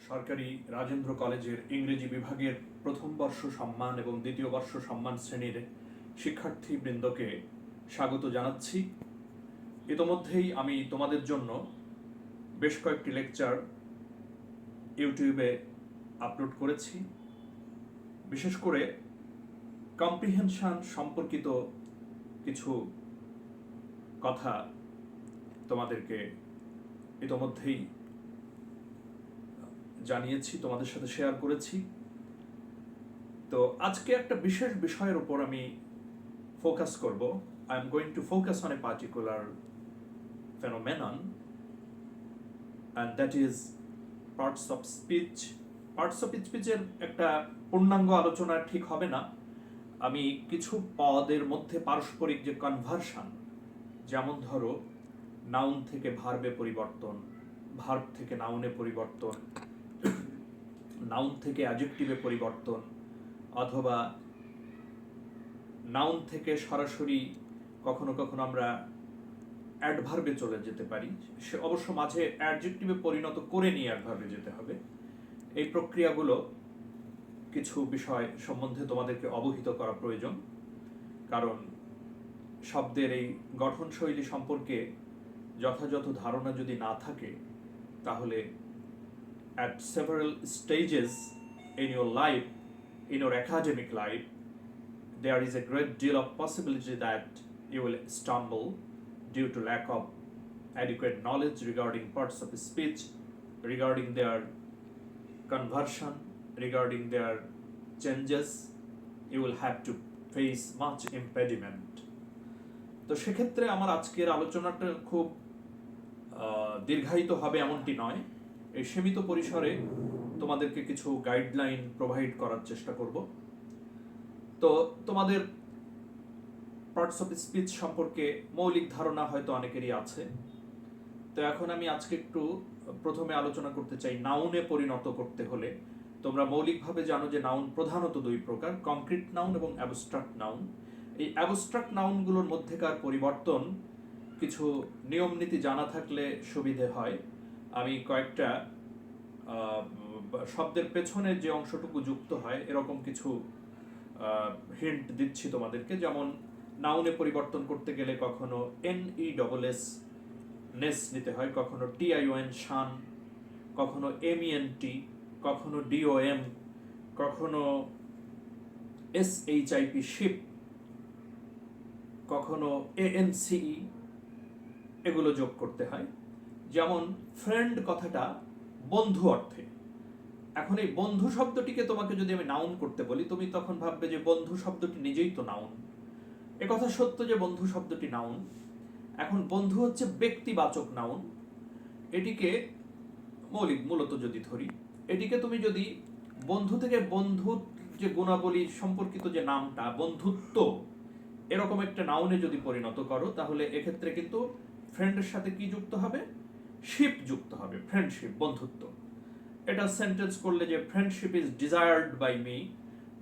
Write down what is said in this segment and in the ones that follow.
সরকারি রাজেন্দ্র কলেজের ইংরেজি বিভাগের প্রথম বর্ষ সম্মান এবং দ্বিতীয় বর্ষ সম্মান শ্রেণীর শিক্ষার্থীবৃন্দকে স্বাগত জানাচ্ছি। ইতোমধ্যেই আমি তোমাদের জন্য বেশ কয়েকটি লেকচার ইউটিউবে আপলোড করেছি। বিশেষ করে কম্প্রিহেনশন সম্পর্কিত কিছু কথা তোমাদেরকে ইতোমধ্যেই জানিয়েছি, তোমাদের সাথে শেয়ার করেছি। তো আজকে একটা বিশেষ বিষয়ের উপর আমি ফোকাস করব। I am going to focus on a particular phenomenon, and that is parts of speech. Parts of স্পিচের একটা পূর্ণাঙ্গ আলোচনা ঠিক হবে না। আমি কিছু পদের মধ্যে পারস্পরিক যে কনভার্সন, যেমন ধরো নাউন থেকে ভার্বে পরিবর্তন, ভার্ব থেকে নাউনে পরিবর্তন, নাউন থেকে অ্যাডজেক্টিভে পরিবর্তন, অথবা নাউন থেকে সরাসরি কখনো কখনো আমরা অ্যাডভার্বে চলে যেতে পারি, সে অবশ্য মাঝে অ্যাডজেক্টিভে পরিণত করে নিয়ে অ্যাডভার্বে যেতে হবে। এই প্রক্রিয়াগুলো কিছু বিষয় সম্বন্ধে তোমাদেরকে অবহিত করা প্রয়োজন, কারণ শব্দের এই গঠনশৈলী সম্পর্কে যথাযথ ধারণা যদি না থাকে, তাহলে at several stages in your life, in your academic life, there is a great deal of possibility that you will stumble due to lack of adequate knowledge regarding parts of speech, regarding their conversion, regarding their changes. You will have to face much impediment. তো সেক্ষেত্রে আমার আজকের আলোচনাটা খুব দীর্ঘায়িত হবে এমনটি নয়। এই সীমিত পরিসরে তোমাদেরকে কিছু গাইডলাইন প্রোভাইড করার চেষ্টা করব। তো তোমাদের পার্টস অফ স্পিচ সম্পর্কে মৌলিক ধারণা হয়তো অনেকেরই আছে। তো এখন আমি আজকে একটু প্রথমে আলোচনা করতে চাই নাউনে পরিণত করতে হলে। তোমরা মৌলিকভাবে জানো যে নাউন প্রধানত দুই প্রকার, কংক্রিট নাউন এবং অ্যাবস্ট্রাক্ট নাউন। এই অ্যাবস্ট্রাক্ট নাউনগুলোর মধ্যেকার পরিবর্তন কিছু নিয়ম নীতি জানা থাকলে সুবিধে হয়। আমি কয়েকটা শব্দের পেছনে যে অংশটুকু যুক্ত হয় এরকম কিছু হিন্ট দিচ্ছি তোমাদেরকে। যেমন নাউনে পরিবর্তন করতে গেলে কখনো NESS নেস নিতে হয়, কখনো TION শান, কখনো MENT, কখনো DOM, কখনো SHIP শিপ, কখনো ANCE, এগুলো যোগ করতে হয়। যেমন ফ্রেন্ড কথাটা বন্ধু অর্থে। এখন এই বন্ধু শব্দটিকে তোমাকে যদি আমি নাউন করতে বলি, তুমি তখন ভাববে যে বন্ধু শব্দটি নিজেই তো নাউন। একথা সত্য যে বন্ধু শব্দটি নাউন। এখন বন্ধু হচ্ছে ব্যক্তিবাচক নাউন। এটিকে মূলত যদি ধরি, এটিকে তুমি যদি বন্ধু থেকে বন্ধুর যে গুণাবলী সম্পর্কিত যে নামটা বন্ধুত্ব, এরকম একটা নাউনে যদি পরিণত করো, তাহলে এক্ষেত্রে কিন্তু ফ্রেন্ডের সাথে কি যুক্ত হবে? শিপ যুক্ত হবে, ফ্রেন্ডশিপ, বন্ধুত্ব। এটা সেন্টেন্স করলে যে friendship is desired by me,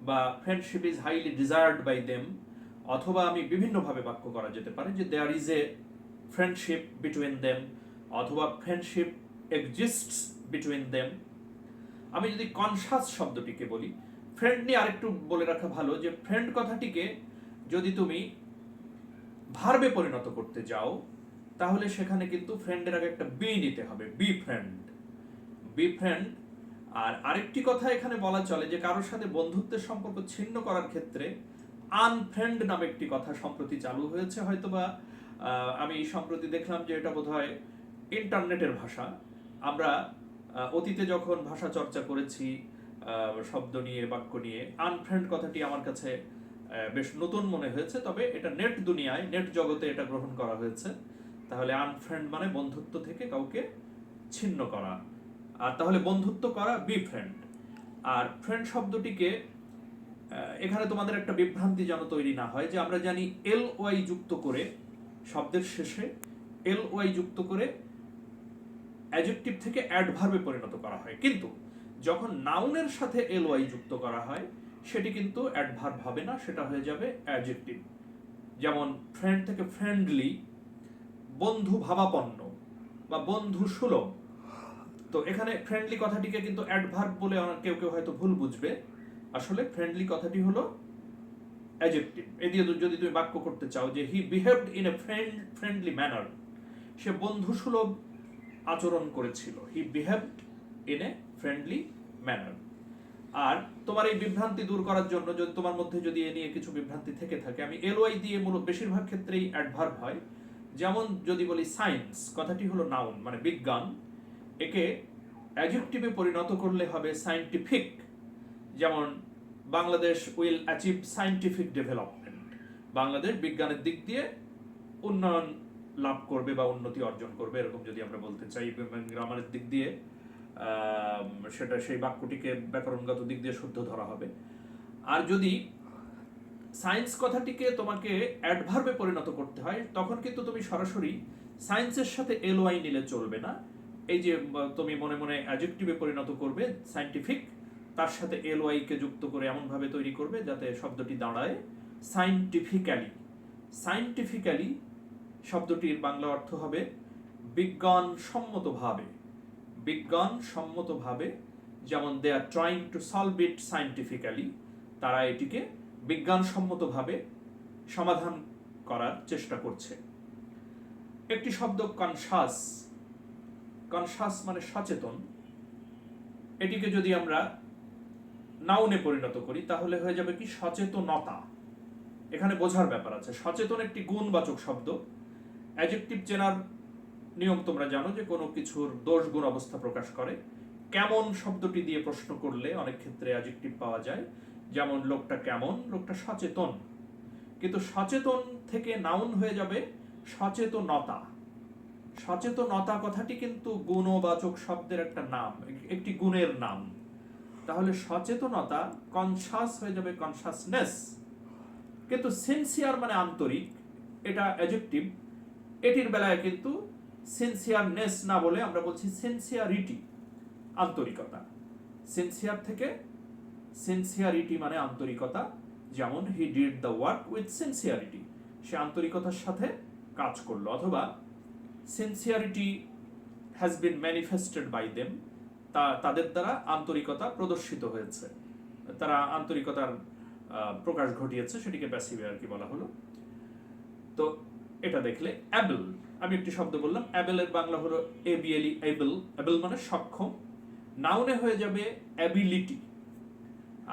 বা friendship is highly desired by them, অথবা আমি বিভিন্নভাবে বাক্য করা যেতে পারে যে there is a friendship between them, অথবা ফ্রেন্ডশিপ এক্সিস্টস বিটুইন দেম। আমি যদি কনসাস শব্দটিকে বলি, ফ্রেন্ড নিয়ে আরেকটু বলে রাখা ভালো যে ফ্রেন্ড কথাটিকে যদি তুমি ভার্বে পরিণত করতে যাও, তাহলে সেখানে কিন্তু ফ্রেন্ডের আগে একটা বি নিতে হবে, বি ফ্রেন্ড, বি ফ্রেন্ড। আর আরেকটি কথা এখানে বলা চলে যে কারোর সাথে বন্ধুত্বের সম্পর্ক ছিন্ন করার ক্ষেত্রে আনফ্রেন্ড নামে একটি কথা সম্প্রতি চালু হয়েছে। হয়তোবা আমি সম্প্রতি দেখলাম যে এটা বোধহয় ইন্টারনেটের ভাষা। আমরা অতীতে যখন ভাষা চর্চা করেছি শব্দ নিয়ে, বাক্য নিয়ে, আনফ্রেন্ড কথাটি আমার কাছে বেশ নতুন মনে হয়েছে। তবে এটা নেট দুনিয়ায়, নেট জগতে এটা গ্রহণ করা হয়েছে। তাহলে আনফ্রেন্ড মানে বন্ধুত্ব থেকে কাউকে ছিন্ন করা, আর তাহলে বন্ধুত্ব করা বি ফ্রেন্ড। আর ফ্রেন্ড শব্দটিকে এখানে তোমাদের একটা বিভ্রান্তি যেন তৈরি না হয়, যে আমরা জানি LY যুক্ত করে শব্দের শেষে LY যুক্ত করে অ্যাডজেক্টিভ থেকে অ্যাডভার্বে পরিণত করা হয়, কিন্তু যখন নাউনের সাথে LY যুক্ত করা হয় সেটি কিন্তু অ্যাডভার্ব হবে না, সেটা হয়ে যাবে অ্যাডজেক্টিভ। যেমন ফ্রেন্ড থেকে ফ্রেন্ডলি, বন্ধু ভাবাপন্ন বা বন্ধু সুলভ, তো এখানে ফ্রেন্ডলি কথাটিকে কিন্তু অ্যাডভার্ব বলে কেউ কেউ হয়তো ভুল বুঝবে। আসলে ফ্রেন্ডলি কথাটি হলো অ্যাডজেক্টিভ। এ দিয়ে যদি তুমি বাক্য করতে চাও যে he behaved in a friendly manner, সে বন্ধুসুলভ আচরণ করেছিল, he behaved in a friendly manner. আর তোমার এই বিভ্রান্তি দূর করার জন্য, যদি তোমার মধ্যে যদি এ নিয়ে কিছু বিভ্রান্তি থেকে থাকে, আমি এলওয়াই দিয়ে মূলত বেশিরভাগ ক্ষেত্রেই অ্যাডভার্ব হয়। যেমন যদি বলি সায়েন্স, কথাটি হলো নাউন মানে বিজ্ঞান, একে অ্যাডজেক্টিভে পরিণত করলে হবে সায়েন্টিফিক। যেমন Bangladesh will achieve scientific development, Bangladesh বিজ্ঞানের দিক দিয়ে উন্নয়ন লাভ করবে বা উন্নতি অর্জন করবে, এরকম যদি আমরা বলতে চাই। গ্রামারের দিক দিয়ে সেটা সেই বাক্যটিকে ব্যাকরণগত দিক দিয়ে শুদ্ধ ধরা হবে। আর যদি সায়েন্স কথাটিকে তোমাকে অ্যাডভার্বে পরিণত করতে হয়, তখন কিন্তু তুমি সরাসরি সায়েন্সের সাথে এলওয়াই নিলে চলবে না। এই যে তুমি মনে মনে অ্যাডজেক্টিভে পরিণত করবে সায়েন্টিফিক, তার সাথে এলওয়াই কে যুক্ত করে এমনভাবে তৈরি করবে যাতে শব্দটি দাঁড়ায় সায়েন্টিফিক্যালি। সায়েন্টিফিক্যালি শব্দটির বাংলা অর্থ হবে বিজ্ঞানসম্মতভাবে। বিজ্ঞানসম্মতভাবে, যেমন they are trying to solve it scientifically, তারা এটিকে বিজ্ঞানসম্মতভাবে সমাধান করার চেষ্টা করছে। একটি শব্দ কনসাস, কনসাস মানে সচেতন, এটিকে যদি আমরা নাউনে পরিণত করি তাহলে হয়ে যাবে কি সচেতনতা। এখানে বোঝার ব্যাপার আছে। সচেতন একটি গুণবাচক শব্দ। অ্যাডজেক্টিভ চেনার নিয়ম তোমরা জানো যে কোনো কিছুর দোষ গুণ অবস্থা প্রকাশ করে। কেমন শব্দটি দিয়ে প্রশ্ন করলে অনেক ক্ষেত্রে অ্যাডজেক্টিভ পাওয়া যায়। যেমন লোকটা কেমন, লোকটা সচেতন। কিন্তু সচেতন থেকে নাউন হয়ে যাবে সচেতনতা। সচেতনতা কথাটি কিন্তু গুণবাচক শব্দের একটা নাম, একটি গুণের নাম। তাহলে সচেতনতা কনসাস হয়ে যাবে কনসাসনেস। কিন্তু সিনসিয়ার মানে আন্তরিক, এটা অ্যাডজেক্টিভ। এটির বেলায় কিন্তু সিনসিয়ারনেস না বলে আমরা বলছি সিনসিয়ারিটি, আন্তরিকতা। সিনসিয়ার থেকে সিনসিয়ারিটি মানে আন্তরিকতা। যেমন he did the work with sincerity, সে আন্তরিকতার সাথে কাজ করলো। অথবা sincerity has been manifested by them, তাদের দ্বারা আন্তরিকতা প্রদর্শিত হয়েছে, তারা আন্তরিকতার প্রকাশ ঘটিয়েছে, সেটিকে প্যাসিভ আর কি বলা হলো। তো এটা দেখলে অ্যাবল, আমি একটি শব্দ বললাম, অ্যাবেলের বাংলা হলো এবিএলই, অ্যাবল। অ্যাবল মানে সক্ষম। নাউনে হয়ে যাবে অ্যাবিলিটি,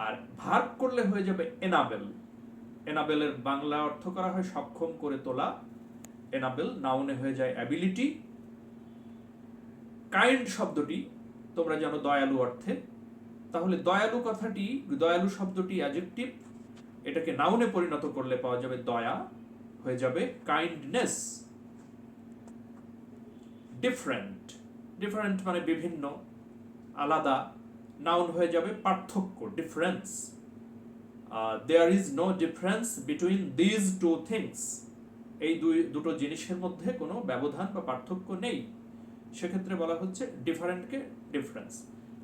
আর ভার্ব করলে হয়ে যাবে এনাবেল। এনাবেলের বাংলা অর্থ করা হয় সক্ষম করে তোলা। এনাবেল নাউনে হয়ে যায় অ্যাবিলিটি। কাইন্ড শব্দটি তোমরা জানো দয়ালু অর্থে। তাহলে দয়ালু কথাটি, দয়ালু শব্দটি অ্যাডজেক্টিভ, এটাকে নাউনে পরিণত করলে পাওয়া যাবে দয়া, হয়ে যাবে কাইন্ডনেস। ডিফারেন্ট, ডিফারেন্ট মানে বিভিন্ন, আলাদা, নাউন হয়ে যাবে পার্থক্য, difference. There is no difference between these two things, এই দুটো জিনিসের মধ্যে কোনো ব্যবধান বা পার্থক্য নেই। সেক্ষেত্রে বলা হচ্ছে ডিফারেন্টকে ডিফারেন্স।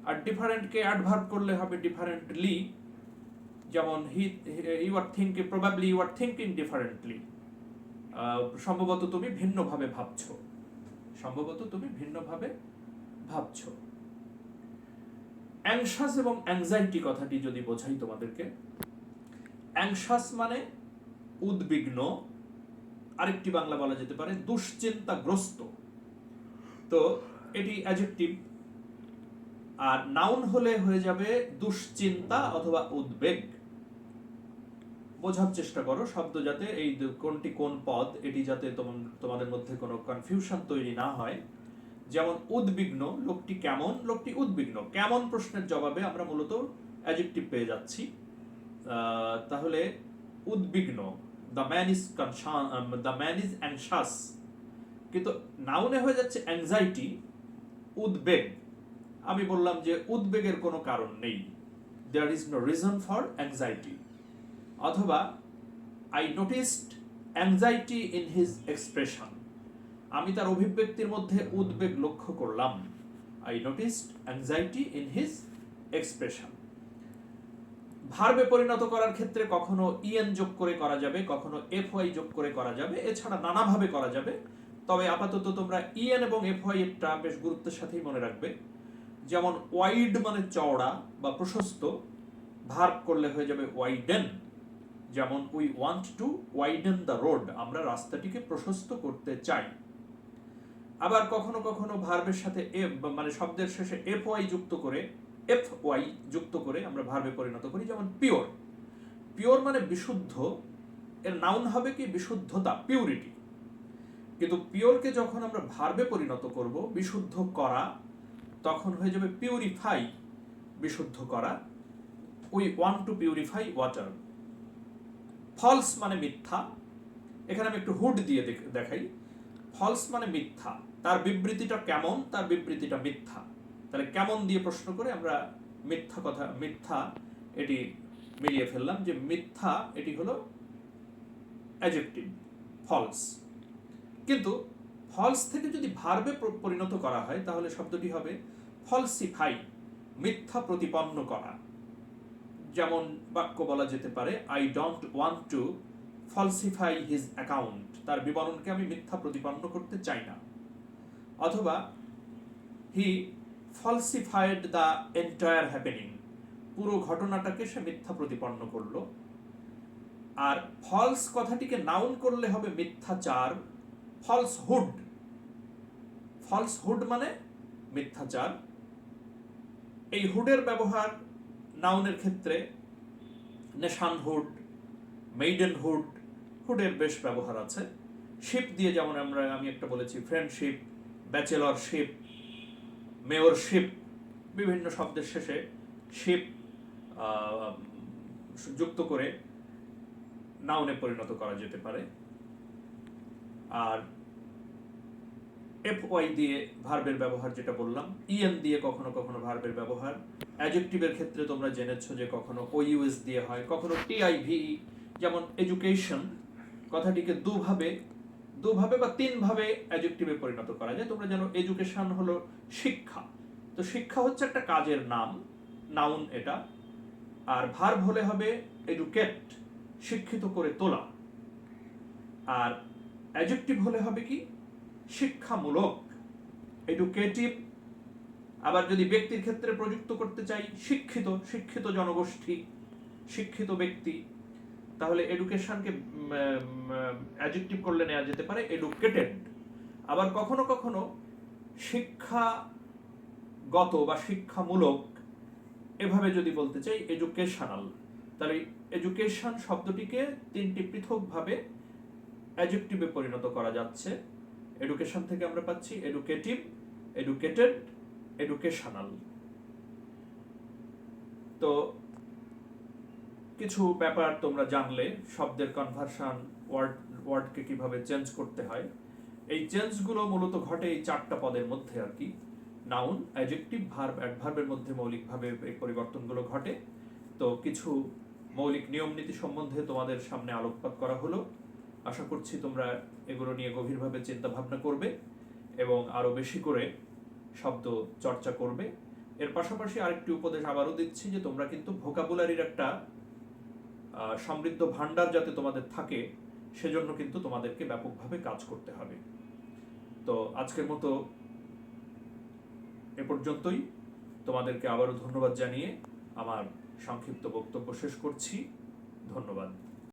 আর ডিফারেন্টকে অ্যাডভার্ব করলে হবে ডিফারেন্টলি। যেমন you are thinking, probably you are thinking differently, সম্ভবত তুমি ভিন্নভাবে ভাবছো, সম্ভবত তুমি ভিন্নভাবে ভাবছো। অ্যাংশাস এবং অ্যাংজাইটি কথাটি যদি বোঝাই তোমাদেরকে, অ্যাংশাস মানে উদ্বিগ্ন, আরেকটি বাংলা বলা যেতে পারে দুশ্চিন্তাগ্রস্ত। তো এটি অ্যাডজেক্টিভ। আর নাউন হলে হয়ে যাবে দুশ্চিন্তা অথবা উদ্বেগ। বোঝার চেষ্টা করো শব্দ, যাতে এই কোনটি কোন পদ, এটি যাতে তোমাদের মধ্যে কোনো কনফিউশন তৈরি না হয়। যেমন উদ্বিগ্ন, লোকটি কেমন, লোকটি উদ্বিগ্ন। কেমন প্রশ্নের জবাবে আমরা মূলত অ্যাডজেক্টিভ পেয়ে যাচ্ছি। তাহলে উদ্বিগ্ন, দ্য ম্যান ইজ অ্যাংশাস। কিন্তু নাউনে হয়ে যাচ্ছে অ্যাংজাইটি, উদ্বেগ। আমি বললাম যে উদ্বেগের কোনো কারণ নেই, there is no reason for anxiety. অথবা I noticed anxiety in his expression, আমি তার অভিব্যক্তির মধ্যে উদ্বেগ লক্ষ্য করলাম। I noticed anxiety in his expression. ভার্বে পরিণত করার ক্ষেত্রে কখনো ইএন যোগ করে করা যাবে, কখনো এফওয়াই যোগ করে করা যাবে, এছাড়া নানাভাবে করা যাবে। তবে আপাতত তোমরা ইএন এবং এফওয়াই এরটা বেশ গুরুত্বের সাথেই মনে রাখবে। যেমন ওয়াইড মানে চওড়া বা প্রশস্ত, ভার্ব করলে হয়ে যাবে ওয়াইডেন। যেমন we want two widen the road, আমরা রাস্তাটিকে প্রশস্ত করতে চাই। আবার কখনো কখনো ভার্বের সাথে মানে শব্দের শেষে এফ ওয়াই যুক্ত করে আমরা ভার্বে পরিণত করি। যেমন পিওর, পিওর মানে বিশুদ্ধ, এর নাউন হবে কি বিশুদ্ধতা, পিউরিটি। কিন্তু পিওরকে যখন আমরা ভার্বে পরিণত করব, বিশুদ্ধ করা, তখন হয়ে যাবে পিউরিফাই, বিশুদ্ধ করা। We want to purify water. False মানে মিথ্যা, এখানে আমি একটু হুড দিয়ে দেখাই। ফলস মানে মিথ্যা, তার বিবৃতিটা কেমন, তার বিবৃতিটা মিথ্যা। তাহলে কেমন দিয়ে প্রশ্ন করে আমরা মিথ্যা এটি মিলিয়ে ফেললাম, যে মিথ্যা এটি হলো অ্যাডজেক্টিভ ফলস। কিন্তু ফলস থেকে যদি ভার্বে পরিণত করা হয় তাহলে শব্দটি হবে ফলসিফাই, মিথ্যা প্রতিপন্ন করা। যেমন বাক্য বলা যেতে পারে, I don't want to falsify his account, তার বিবরণকে আমি মিথ্যা প্রতিপন্ন করতে চাই না। অথবা হি ফলসিফাইড দ্য এন্টায়ার হ্যাপেনিং, পুরো ঘটনাটাকে সে মিথ্যা প্রতিপন্ন করলো। আর ফলস কথাটিকে নাউন করলে হবে মিথ্যাচার, ফলসহুড। ফলসহুড মানে মিথ্যাচার। এই হুডের ব্যবহার নাউনের ক্ষেত্রে নেশানহুড, মেইডেনহুড, হুডের বেশ ব্যবহার আছে। শিপ দিয়ে যেমন আমি একটা বলেছি ফ্রেন্ডশিপ, ব্যাচেলরশিপ, মেয়রশিপ, বিভিন্ন শব্দের শেষে শিপ যুক্ত করে নাউনে পরিণত করা যেতে পারে। আর এফ ওয়াই দিয়ে ভার্বের ব্যবহার যেটা বললাম, ইএন দিয়ে কখনো কখনো ভার্বের ব্যবহার। অ্যাডজেক্টিভের ক্ষেত্রে তোমরা জেনেছো যে কখনো ওইউএস দিয়ে হয়, কখনো টিআইভি। যেমন এডুকেশন কথাটিকে দুভাবে বা তিনভাবে অ্যাডজেক্টিভে পরিণত করা যায়। তোমরা জানো এডুকেশন হলো শিক্ষা, তো শিক্ষা হচ্ছে একটা কাজের নাম, নাউন এটা। আর ভার্ব হলে হবে এডুকেট, শিক্ষিত করে তোলা। আর অ্যাডজেক্টিভ হলে হবে কি শিক্ষামূলক, এডুকেটিভ। আবার যদি ব্যক্তির ক্ষেত্রে প্রযুক্ত করতে চাই, শিক্ষিত, শিক্ষিত জনগোষ্ঠী, শিক্ষিত ব্যক্তি, তাহলে এডুকেশনকে অ্যাডজেক্টিভ করলে নেওয়া যেতে পারে এডুকেটেড। আবার কখনো কখনো শিক্ষাগত বা শিক্ষামূলক এভাবে যদি বলতে চাই এডুকেশনাল, তাহলে এডুকেশন শব্দটিকে তিনটি পৃথকভাবে অ্যাডজেক্টিভে পরিণত করা যাচ্ছে। এডুকেশন থেকে আমরা পাচ্ছি এডুকেটিভ, এডুকেটেড, এডুকেশনাল। তো কিছু ব্যাপার তোমরা জানলে, শব্দের কনভার্সন, ওয়ার্ডকে কিভাবে চেঞ্জ করতে হয়। এই চেঞ্জগুলো মূলত ঘটে এই চারটা পদের মধ্যে আর কি, নাউন, অ্যাডজেক্টিভ, ভার্ব, অ্যাডভার্বের মধ্যে মৌলিকভাবে এই পরিবর্তনগুলো ঘটে। তো কিছু মৌলিক নিয়ম নীতি সম্বন্ধে তোমাদের সামনে আলোকপাত করা হলো। আশা করছি তোমরা এগুলো নিয়ে গভীরভাবে চিন্তা ভাবনা করবে এবং আরো বেশি করে শব্দ চর্চা করবে। এর পাশাপাশি আরেকটি উপদেশ আবারও দিচ্ছি যে তোমরা কিন্তু ভোকাবুলারির একটা সমৃদ্ধ ভান্ডার যাতে তোমাদের থাকে, সেজন্য কিন্তু তোমাদেরকে ব্যাপকভাবে কাজ করতে হবে। তো আজকের মতো এ পর্যন্তই। তোমাদেরকে আবারও ধন্যবাদ জানিয়ে আমার সংক্ষিপ্ত বক্তব্য শেষ করছি। ধন্যবাদ।